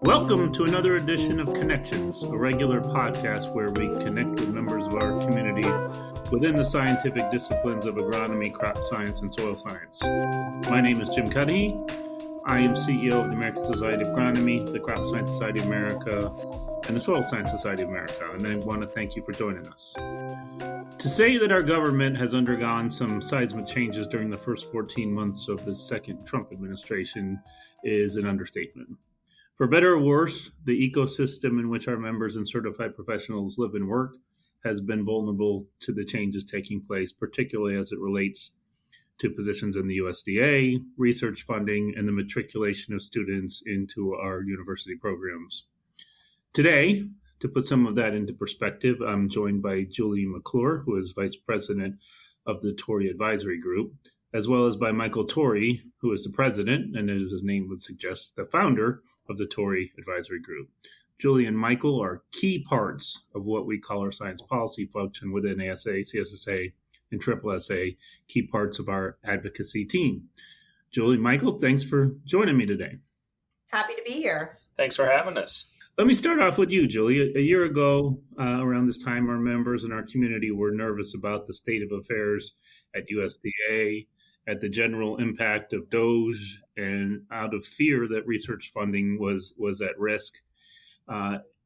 Welcome to another edition of Connections, a regular podcast where we connect with members of our community within the scientific disciplines of agronomy, crop science, and soil science. My name is Jim Cudahy. I am CEO of the American Society of Agronomy, the Crop Science Society of America, and the Soil Science Society of America, and I want to thank you for joining us. To say that our government has undergone some seismic changes during the first 14 months of the second Trump administration is an understatement. For better or worse, the ecosystem in which our members and certified professionals live and work has been vulnerable to the changes taking place, particularly as it relates to positions in the USDA, research funding, and the matriculation of students into our university programs. Today, to put some of that into perspective, I'm joined by Julie McClure, who is Vice President of the Torrey Advisory Group, as well as by Michael Torrey, who is the president, and as his name would suggest, the founder of the Torrey Advisory Group. Julie and Michael are key parts of what we call our science policy function within ASA, CSSA, and SSSA, key parts of our advocacy team. Julie, Michael, thanks for joining me today. Happy to be here. Thanks for having us. Let me start off with you, Julie. A year ago, around this time, our members and our community were nervous about the state of affairs at USDA, at the general impact of DOGE, and out of fear that research funding was at risk.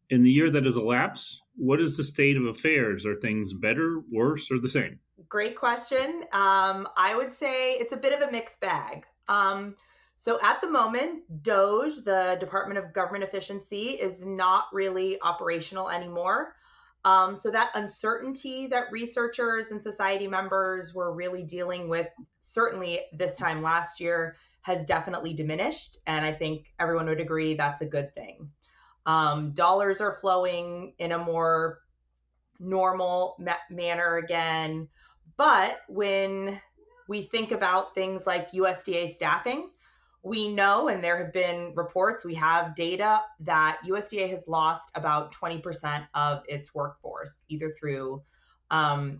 In the year that has elapsed, what is the state of affairs? Are things better, worse, or the same? Great question. I would say it's a bit of a mixed bag. So at the moment, DOGE, the Department of Government Efficiency, is not really operational anymore. So that uncertainty that researchers and society members were really dealing with, certainly this time last year, has definitely diminished. And I think everyone would agree that's a good thing. Dollars are flowing in a more normal manner again. But when we think about things like USDA staffing, we know, and there have been reports, we have data that USDA has lost about 20% of its workforce, either through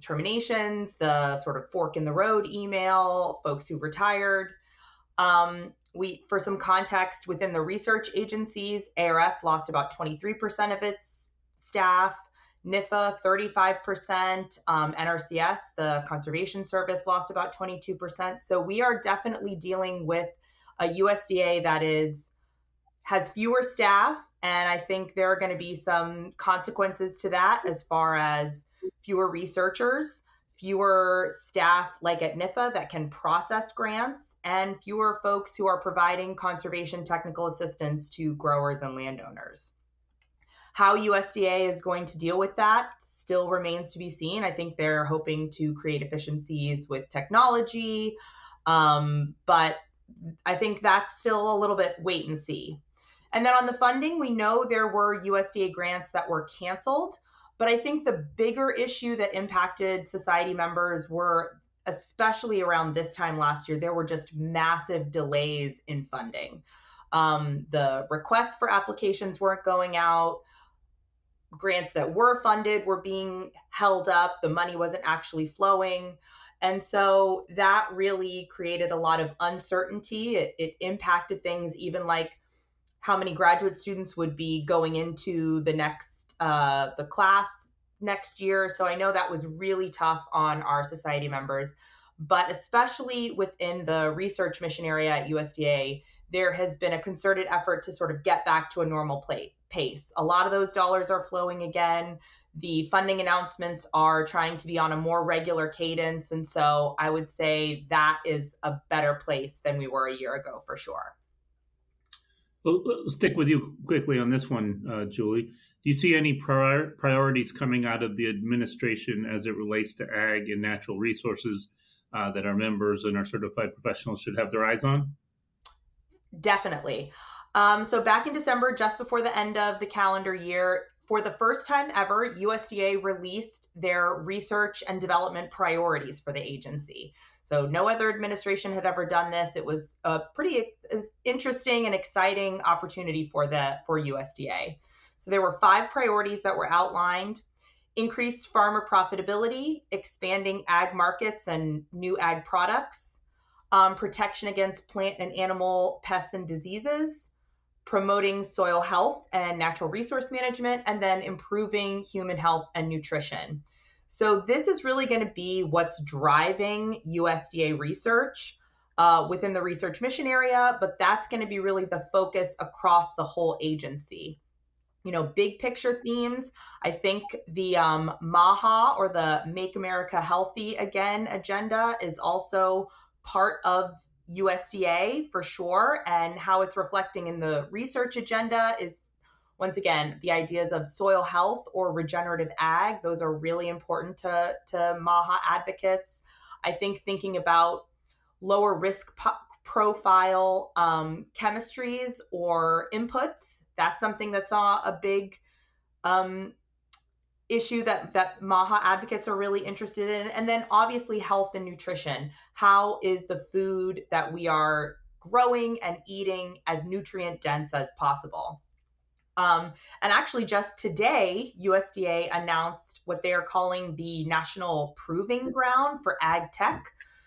terminations, the sort of fork in the road email, folks who retired. For some context, within the research agencies, ARS lost about 23% of its staff, NIFA 35%, NRCS, the Conservation Service, lost about 22%. So we are definitely dealing with a USDA that has fewer staff, and I think there are going to be some consequences to that as far as fewer researchers, fewer staff like at NIFA that can process grants, and fewer folks who are providing conservation technical assistance to growers and landowners. How USDA is going to deal with that still remains to be seen. I think they're hoping to create efficiencies with technology, but I think that's still a little bit wait and see. And then on the funding, we know there were USDA grants that were canceled, but I think the bigger issue that impacted society members were, especially around this time last year, there were just massive delays in funding. The requests for applications weren't going out. Grants that were funded were being held up. The money wasn't actually flowing. And so that really created a lot of uncertainty. It impacted things, even like how many graduate students would be going into the class next year. So I know that was really tough on our society members, but especially within the research mission area at USDA, there has been a concerted effort to sort of get back to a normal pace. A lot of those dollars are flowing again. The funding announcements are trying to be on a more regular cadence. And so I would say that is a better place than we were a year ago, for sure. Well, let's stick with you quickly on this one, Julie. Do you see any priorities coming out of the administration as it relates to ag and natural resources that our members and our certified professionals should have their eyes on? Definitely. So back in December, just before the end of the calendar year, for the first time ever, USDA released their research and development priorities for the agency. So no other administration had ever done this. It was a pretty interesting and exciting opportunity for USDA. So there were 5 priorities that were outlined: increased farmer profitability, expanding ag markets and new ag products, protection against plant and animal pests and diseases, promoting soil health and natural resource management, and then improving human health and nutrition. So this is really going to be what's driving USDA research within the research mission area, but that's going to be really the focus across the whole agency. Big picture themes. I think the MAHA, or the Make America Healthy Again agenda, is also part of USDA for sure. And how it's reflecting in the research agenda is, once again, the ideas of soil health or regenerative ag. Those are really important to MAHA advocates. I think thinking about lower risk profile chemistries or inputs, that's something that's a big issue that MAHA advocates are really interested in. And then obviously health and nutrition. How is the food that we are growing and eating as nutrient dense as possible? And actually just today, USDA announced what they are calling the National Proving Ground for Ag Tech.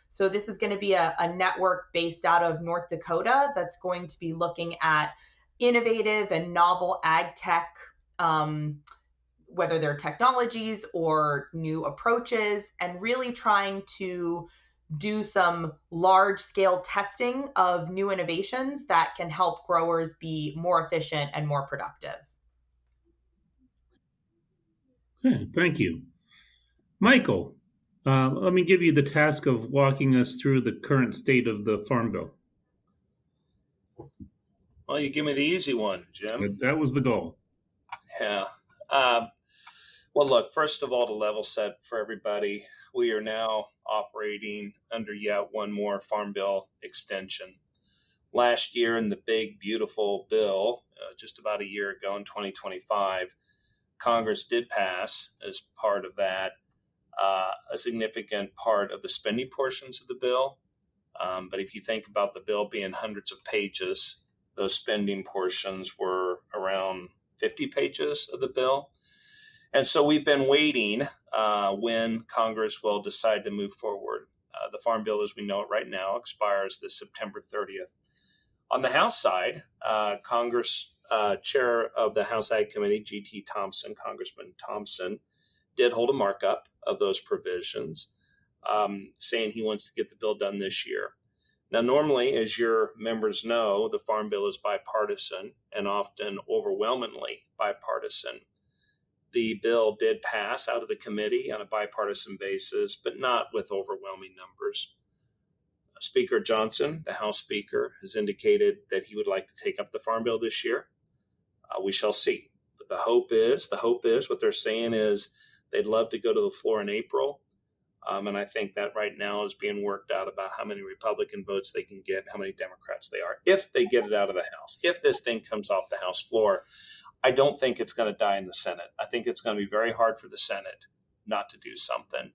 So this is going to be a network based out of North Dakota that's going to be looking at innovative and novel ag tech, whether they're technologies or new approaches, and really trying to do some large scale testing of new innovations that can help growers be more efficient and more productive. Okay, thank you. Michael, let me give you the task of walking us through the current state of the Farm Bill. Well, you give me the easy one, Jim. That was the goal. Yeah. Well, look, first of all, to level set for everybody, we are now operating under yet one more Farm Bill extension. Last year in the big, beautiful bill, just about a year ago in 2025, Congress did pass, as part of that, a significant part of the spending portions of the bill. But if you think about the bill being hundreds of pages, those spending portions were around 50 pages of the bill. And so we've been waiting when Congress will decide to move forward. The Farm Bill, as we know it right now, expires this September 30th. On the House side, Congress Chair of the House Ag Committee, G.T. Thompson, Congressman Thompson, did hold a markup of those provisions, saying he wants to get the bill done this year. Now, normally, as your members know, the Farm Bill is bipartisan and often overwhelmingly bipartisan. The bill did pass out of the committee on a bipartisan basis, but not with overwhelming numbers. Speaker Johnson, the House Speaker, has indicated that he would like to take up the Farm Bill this year. We shall see. But the hope is what they're saying is they'd love to go to the floor in April. And I think that right now is being worked out about how many Republican votes they can get, how many Democrats they are, if they get it out of the House. If this thing comes off the House floor, I don't think it's going to die in the Senate. I think it's going to be very hard for the Senate not to do something.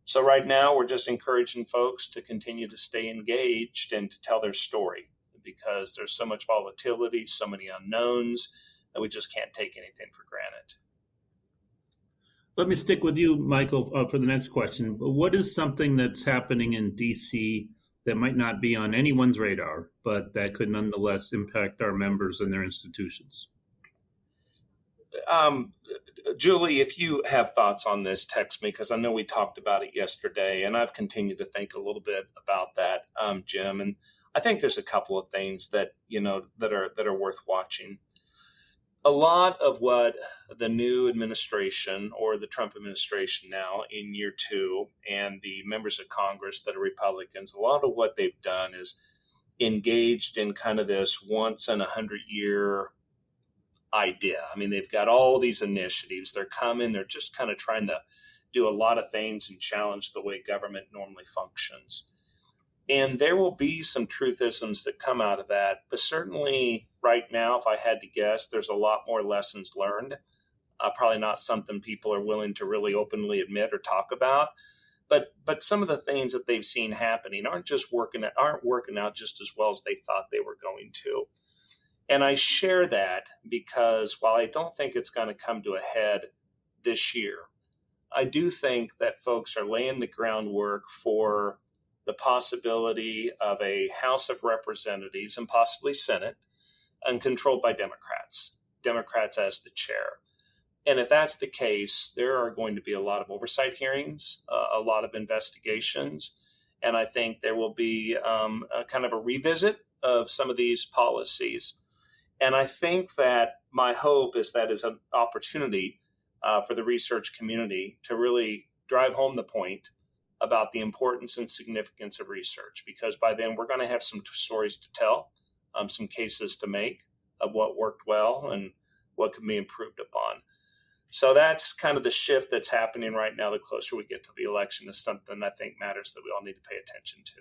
So right now, we're just encouraging folks to continue to stay engaged and to tell their story, because there's so much volatility, so many unknowns, that we just can't take anything for granted. Let me stick with you, Michael, for the next question. What is something that's happening in D.C. that might not be on anyone's radar, but that could nonetheless impact our members and their institutions? Julie, if you have thoughts on this, text me, because I know we talked about it yesterday, and I've continued to think a little bit about that, Jim. And I think there's a couple of things that that are worth watching. A lot of what the new administration, or the Trump administration now in year 2, and the members of Congress that are Republicans, a lot of what they've done is engaged in kind of this once in 100-year idea. I mean, they've got all these initiatives. They're just kind of trying to do a lot of things and challenge the way government normally functions. And there will be some truthisms that come out of that. But certainly right now, if I had to guess, there's a lot more lessons learned. Probably not something people are willing to really openly admit or talk about. But some of the things that they've seen happening aren't working out just as well as they thought they were going to. And I share that because while I don't think it's going to come to a head this year, I do think that folks are laying the groundwork for the possibility of a House of Representatives and possibly Senate and controlled by Democrats as the chair. And if that's the case, there are going to be a lot of oversight hearings, a lot of investigations, and I think there will be a kind of a revisit of some of these policies. And I think that my hope is that is an opportunity for the research community to really drive home the point about the importance and significance of research, because by then we're going to have some stories to tell, some cases to make of what worked well and what can be improved upon. So that's kind of the shift that's happening right now. The closer we get to the election is something I think matters that we all need to pay attention to.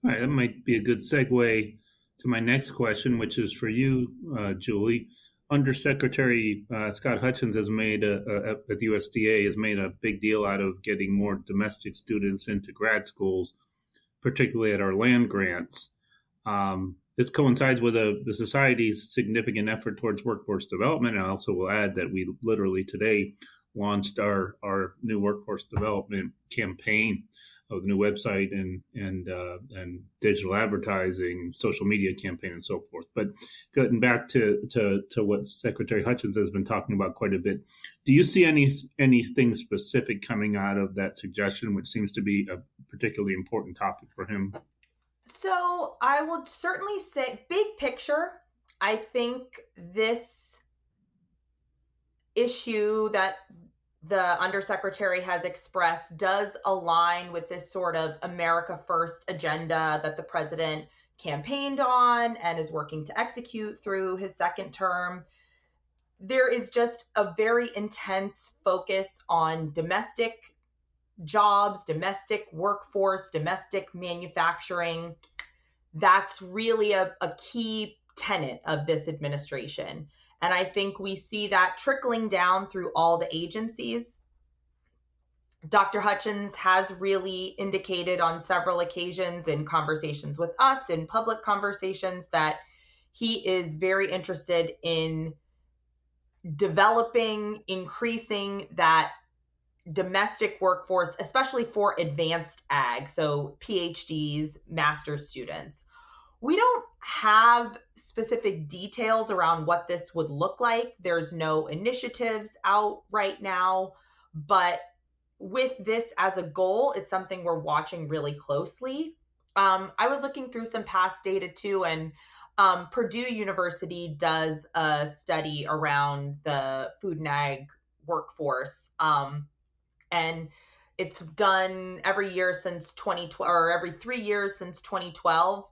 All right, that might be a good segue to my next question, which is for you, Julie. Undersecretary Scott Hutchins has made at the USDA has made a big deal out of getting more domestic students into grad schools, particularly at our land grants. This coincides with the Society's significant effort towards workforce development. And I also will add that we literally today launched our new workforce development campaign of the new website and digital advertising, social media campaign, and so forth. But getting back to what Secretary Hutchins has been talking about quite a bit, do you see anything specific coming out of that suggestion, which seems to be a particularly important topic for him? So I would certainly say, big picture, I think this issue that the undersecretary has expressed does align with this sort of America First agenda that the president campaigned on and is working to execute through his second term. There is just a very intense focus on domestic jobs, domestic workforce, domestic manufacturing. That's really a key tenet of this administration. And I think we see that trickling down through all the agencies. Dr. Hutchins has really indicated on several occasions in conversations with us, in public conversations, that he is very interested in developing, increasing that domestic workforce, especially for advanced ag, so PhDs, master's students. We don't have specific details around what this would look like. There's no initiatives out right now, but with this as a goal, it's something we're watching really closely. I was looking through some past data too, and Purdue University does a study around the food and ag workforce. And it's done every year since 2012, or every 3 years since 2012.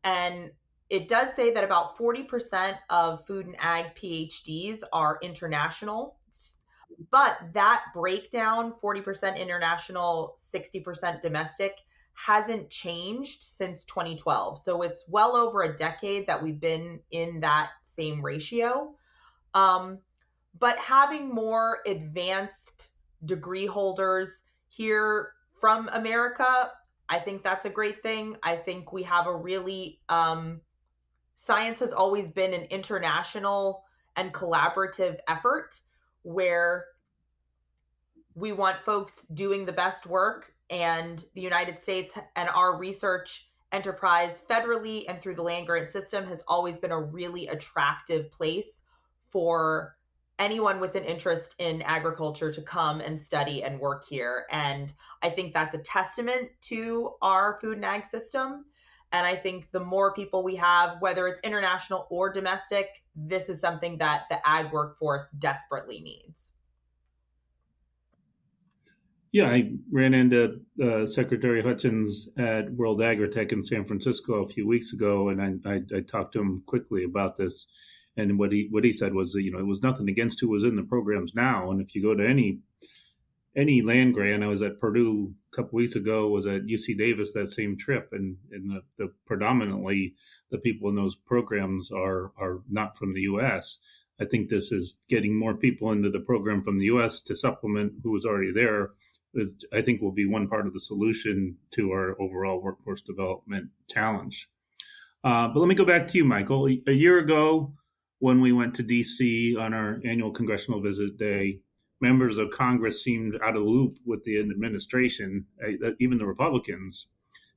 And it does say that about 40% of food and ag PhDs are international. But that breakdown, 40% international, 60% domestic, hasn't changed since 2012. So it's well over a decade that we've been in that same ratio. But having more advanced degree holders here from America, I think that's a great thing. I think we have a really, science has always been an international and collaborative effort where we want folks doing the best work, and the United States and our research enterprise federally and through the land grant system has always been a really attractive place for anyone with an interest in agriculture to come and study and work here. And I think that's a testament to our food and ag system. And I think the more people we have, whether it's international or domestic, this is something that the ag workforce desperately needs. Yeah, I ran into Secretary Hutchins at World Agritech in San Francisco a few weeks ago, and I talked to him quickly about this. And what he said was, it was nothing against who was in the programs now. And if you go to any land grant, I was at Purdue a couple weeks ago, was at UC Davis that same trip, and the predominantly the people in those programs are not from the U.S. I think this is getting more people into the program from the U.S. to supplement who was already there. I think will be one part of the solution to our overall workforce development challenge. But let me go back to you, Michael. A year ago, when we went to D.C. on our annual congressional visit day, members of Congress seemed out of the loop with the administration, even the Republicans.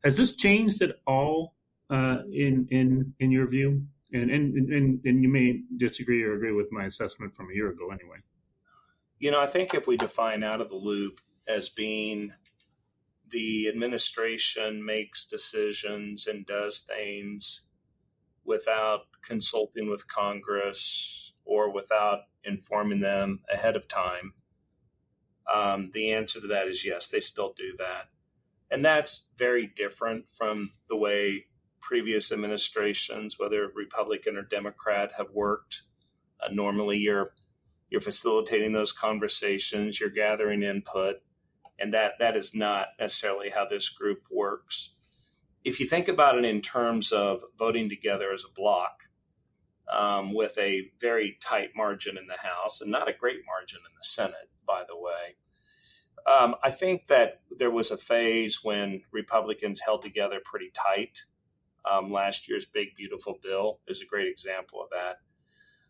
Has this changed at all in your view? And you may disagree or agree with my assessment from a year ago anyway. I think if we define out of the loop as being the administration makes decisions and does things without consulting with Congress or without informing them ahead of time, the answer to that is yes, they still do that. And that's very different from the way previous administrations, whether Republican or Democrat, have worked. Normally, you're facilitating those conversations, you're gathering input, and that is not necessarily how this group works. If you think about it in terms of voting together as a block, with a very tight margin in the House and not a great margin in the Senate, by the way, I think that there was a phase when Republicans held together pretty tight. Last year's Big Beautiful Bill is a great example of that.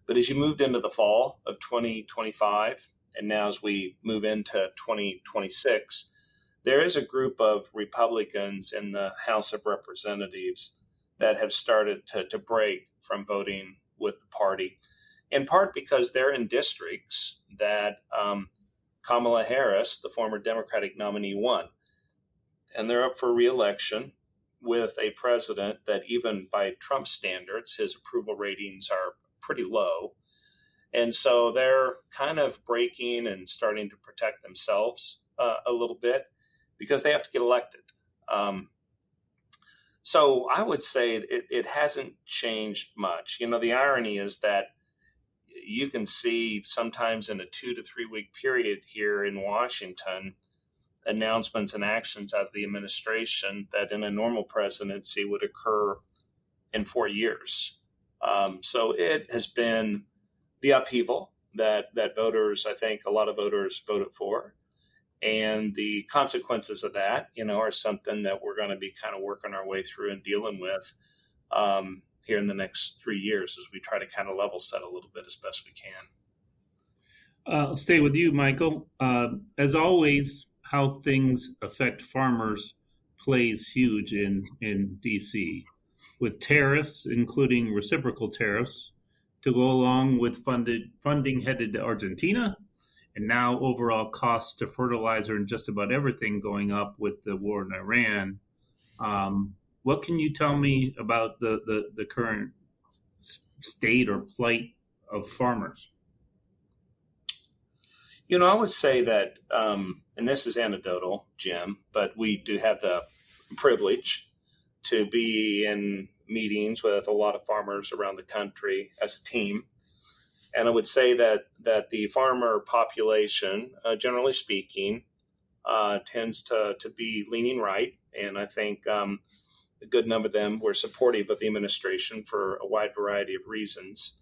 But as you moved into the fall of 2025, and now as we move into 2026, there is a group of Republicans in the House of Representatives that have started to break from voting with the party, in part because they're in districts that Kamala Harris, the former Democratic nominee, won. And they're up for re-election with a president that, even by Trump standards, his approval ratings are pretty low. And so they're kind of breaking and starting to protect themselves a little bit because they have to get elected. So I would say it hasn't changed much. The irony is that you can see sometimes in a 2 to 3 week period here in Washington, announcements and actions out of the administration that in a normal presidency would occur in 4 years. So it has been the upheaval that voters, I think a lot of voters voted for. And the consequences of that, are something that we're going to be kind of working our way through and dealing with here in the next 3 years as we try to kind of level set a little bit as best we can. I'll stay with you, Michael. As always, how things affect farmers plays huge in D.C. with tariffs, including reciprocal tariffs, to go along with funding headed to Argentina, and now overall costs to fertilizer and just about everything going up with the war in Iran. What can you tell me about the current state or plight of farmers? I would say that, and this is anecdotal, Jim, but we do have the privilege to be in meetings with a lot of farmers around the country as a team. And I would say that the farmer population, generally speaking, tends to be leaning right. And I think a good number of them were supportive of the administration for a wide variety of reasons.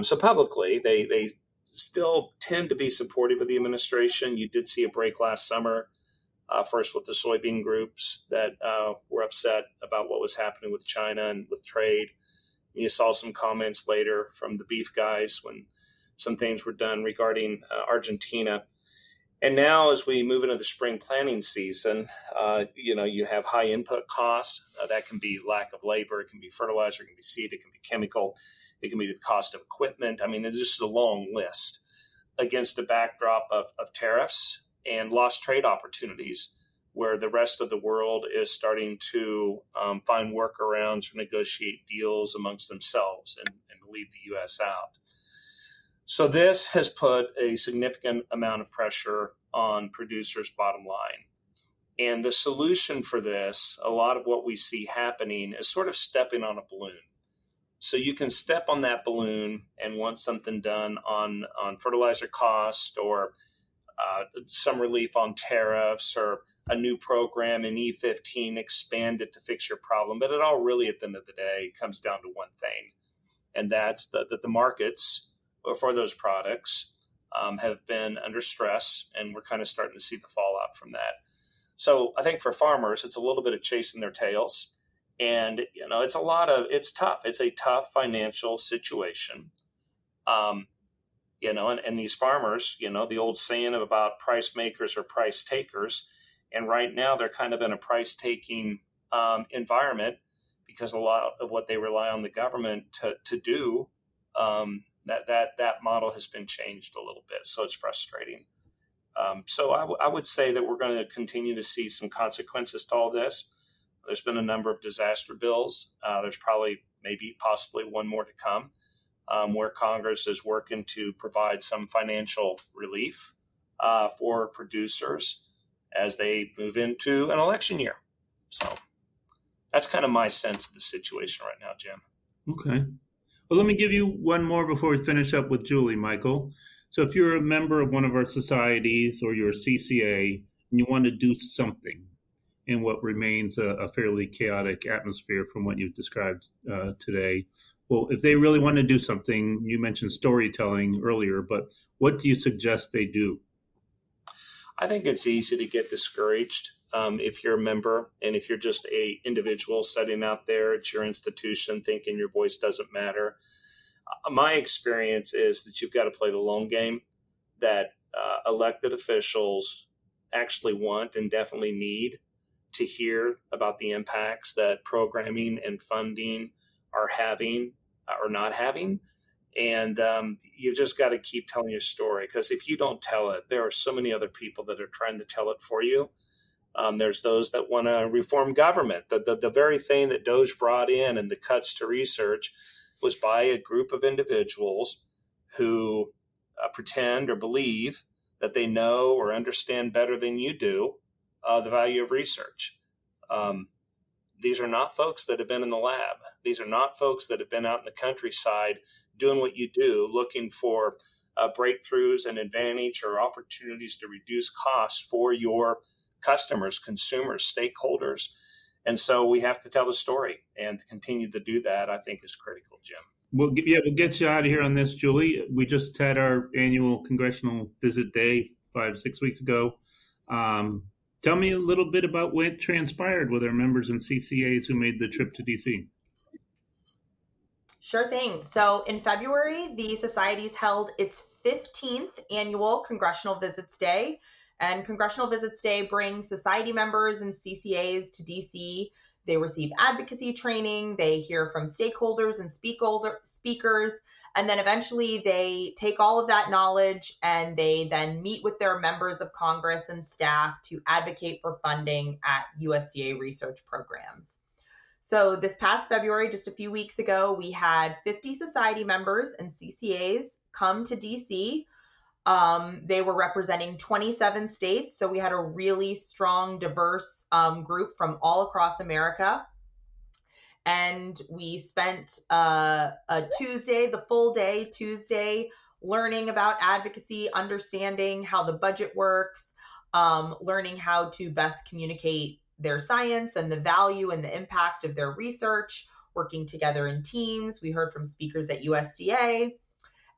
So publicly, they still tend to be supportive of the administration. You did see a break last summer, first with the soybean groups that were upset about what was happening with China and with trade. And you saw some comments later from the beef guys when some things were done regarding Argentina. And now as we move into the spring planting season, you have high input costs. That can be lack of labor. It can be fertilizer. It can be seed. It can be chemical. It can be the cost of equipment. I mean, it's just a long list against a backdrop of tariffs and lost trade opportunities where the rest of the world is starting to find workarounds or negotiate deals amongst themselves and leave the U.S. out. So this has put a significant amount of pressure on producers' bottom line. And the solution for this, a lot of what we see happening is sort of stepping on a balloon. So you can step on that balloon and want something done on fertilizer cost or some relief on tariffs or a new program in E15 expanded to fix your problem. But it all really, at the end of the day, comes down to one thing, and that's that the markets for those products have been under stress, and we're kind of starting to see the fallout from that. So I think for farmers, it's a little bit of chasing their tails. And, it's tough. It's a tough financial situation. And these farmers, the old saying about price makers or price takers. And right now they're kind of in a price taking environment because a lot of what they rely on the government to do, that model has been changed a little bit. So it's frustrating. So I would say that we're going to continue to see some consequences to all this. There's been a number of disaster bills. There's probably possibly one more to come, where Congress is working to provide some financial relief for producers as they move into an election year. So that's kind of my sense of the situation right now, Jim. Okay. Well, let me give you one more before we finish up with Julie, Michael. So if you're a member of one of our societies or you're a CCA and you want to do something in what remains a fairly chaotic atmosphere from what you've described today, well, if they really want to do something, you mentioned storytelling earlier, but what do you suggest they do? I think it's easy to get discouraged if you're a member and if you're just a individual sitting out there at your institution thinking your voice doesn't matter. My experience is that you've got to play the long game, that elected officials actually want and definitely need to hear about the impacts that programming and funding are having or not having. And you've just got to keep telling your story, because if you don't tell it, there are so many other people that are trying to tell it for you. There's those that want to reform government. The very thing that DOJ brought in and the cuts to research was by a group of individuals who pretend or believe that they know or understand better than you do the value of research. These are not folks that have been in the lab. These are not folks that have been out in the countryside doing what you do, looking for breakthroughs and advantage or opportunities to reduce costs for your customers, consumers, stakeholders. And so we have to tell the story, and to continue to do that, I think, is critical, Jim. We'll get you out of here on this, Julie. We just had our annual congressional visit day 5-6 weeks ago. Tell me a little bit about what transpired with our members and CCAs who made the trip to DC. Sure thing. So in February, the Society's held its 15th annual Congressional Visits Day. And Congressional Visits Day brings Society members and CCAs to DC. They receive advocacy training, they hear from stakeholders and speakers, and then eventually they take all of that knowledge and they then meet with their members of Congress and staff to advocate for funding at USDA research programs. So this past February, just a few weeks ago, we had 50 Society members and CCAs come to DC. They were representing 27 states, so we had a really strong, diverse group from all across America. And we spent a Tuesday, the full day Tuesday, learning about advocacy, understanding how the budget works, learning how to best communicate their science and the value and the impact of their research, working together in teams. We heard from speakers at USDA.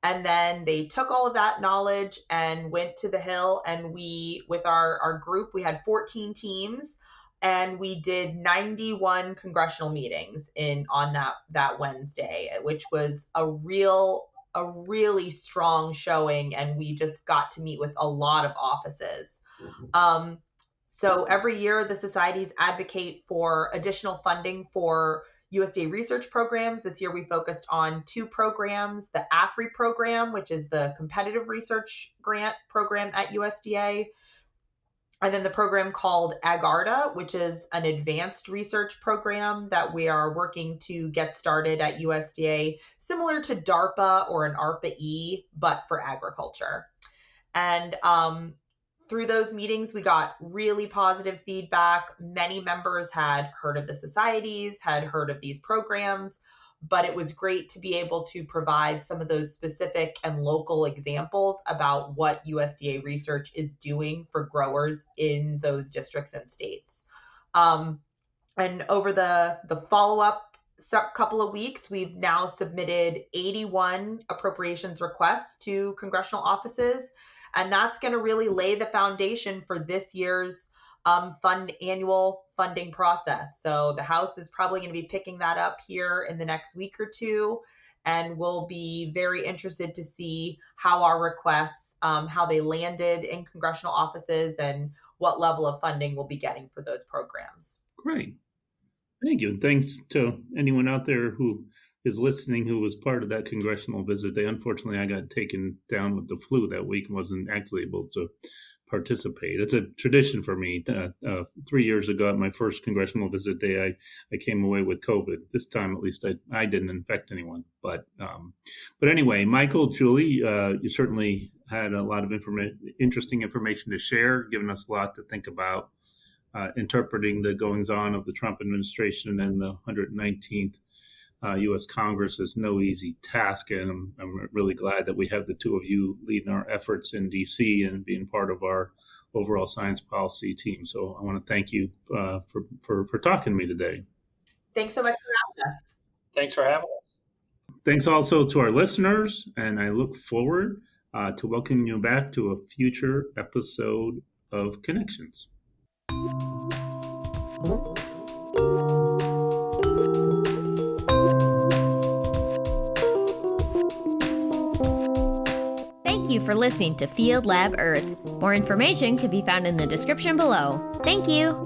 And then they took all of that knowledge and went to the Hill, and we, with our group, we had 14 teams, and we did 91 congressional meetings on that Wednesday, which was a really strong showing, and we just got to meet with a lot of offices. So every year the societies advocate for additional funding for USDA research programs. This year we focused on 2 programs, the AFRI program, which is the competitive research grant program at USDA, and then the program called AgARDA, which is an advanced research program that we are working to get started at USDA, similar to DARPA or an ARPA-E, but for agriculture. And through those meetings, we got really positive feedback. Many members had heard of the societies, had heard of these programs, but it was great to be able to provide some of those specific and local examples about what USDA research is doing for growers in those districts and states. And over the follow-up couple of weeks, we've now submitted 81 appropriations requests to congressional offices. And that's going to really lay the foundation for this year's annual funding process. So the House is probably going to be picking that up here in the next week or two. And we'll be very interested to see how our requests, how they landed in congressional offices and what level of funding we'll be getting for those programs. Great. Thank you. Thanks to anyone out there who is listening who was part of that congressional visit. Unfortunately, I got taken down with the flu that week and wasn't actually able to participate. It's a tradition for me. 3 years ago, at my first congressional visit day, I came away with COVID. This time, at least, I didn't infect anyone. But anyway, Michael, Julie, you certainly had a lot of interesting information to share, giving us a lot to think about. Interpreting the goings-on of the Trump administration and the 119th U.S. Congress is no easy task, and I'm really glad that we have the two of you leading our efforts in D.C. and being part of our overall science policy team. So I want to thank you for talking to me today. Thanks so much for having us. Thanks for having us. Thanks also to our listeners, and I look forward to welcoming you back to a future episode of Connections. Thank you for listening to Field Lab Earth. More information can be found in the description below. Thank you.